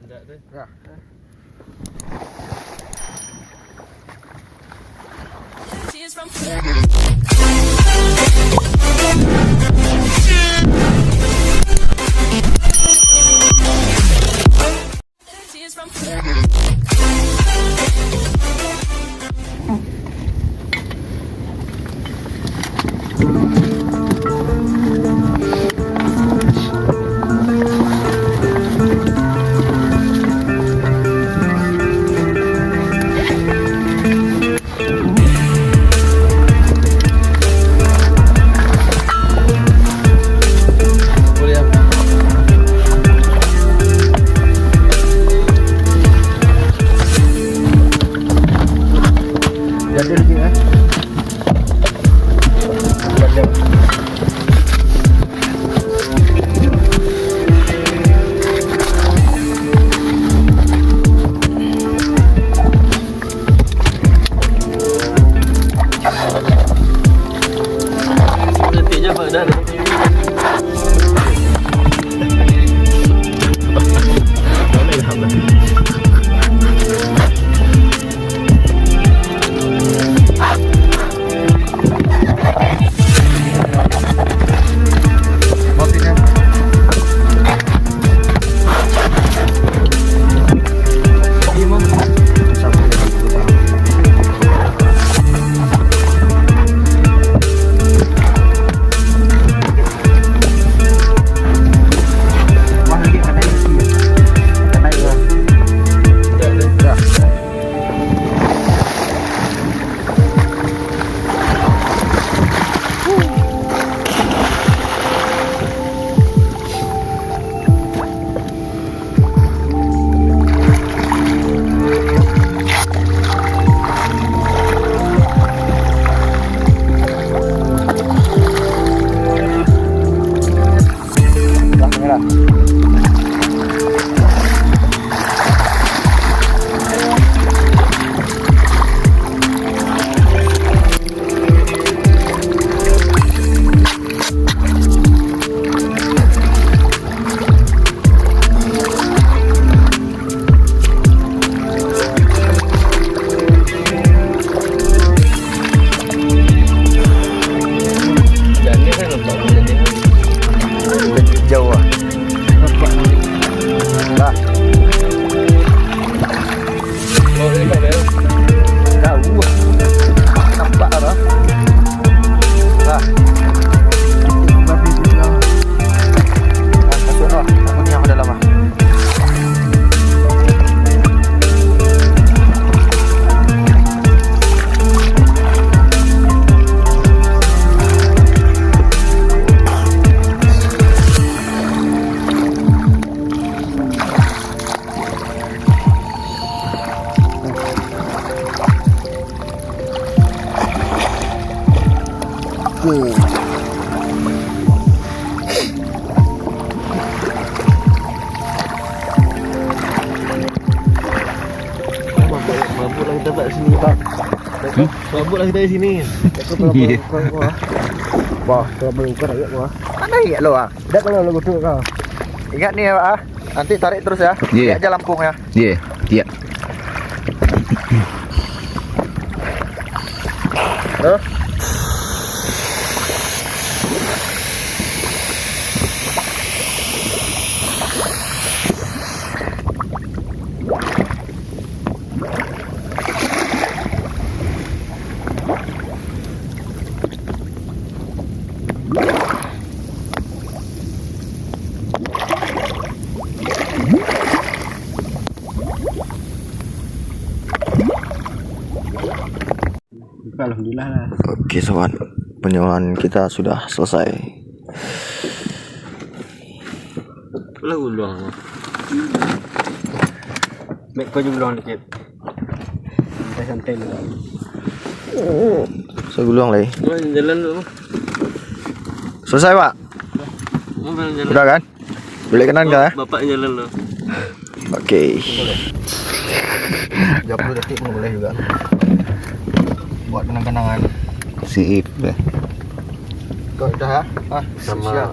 Enggak deh. Ya. Jadi lagi ya. Nantinya Pak udah ada. Boleh lah. Jauh ah. Nah. Oh, ini Pak Bel. Jauh. Nampak apa? Nah. Tapi sudah. Nah, masuk noh. Aku ni yang ada lama. Mabuklah kita tak sini Pak. Mabuklah kita di sini. Wah, kalau berukar ayat gua. Mana ayat lo ah? Dak kalau lo gutuk kau. Ingat nih ya, Pak ah. Nanti tarik terus ya. Iya. Lihat aja lampungnya. Iya, iya. Tuh. Alhamdulillah lah. Oke sobat, penyewaan kita sudah selesai. Lah ulang. Mek kau juga ulang dikit. Santai-santai dulu. Saya gulung lagi. Jalan dulu. Selesai Pak? Jalan. Udah kan? Boleh kanan kan ya? Bapak jalan dulu. Oke. 30 detik pun boleh juga. Buat kenang-kenangan. Sip. Kau dah ya? Sama bayar.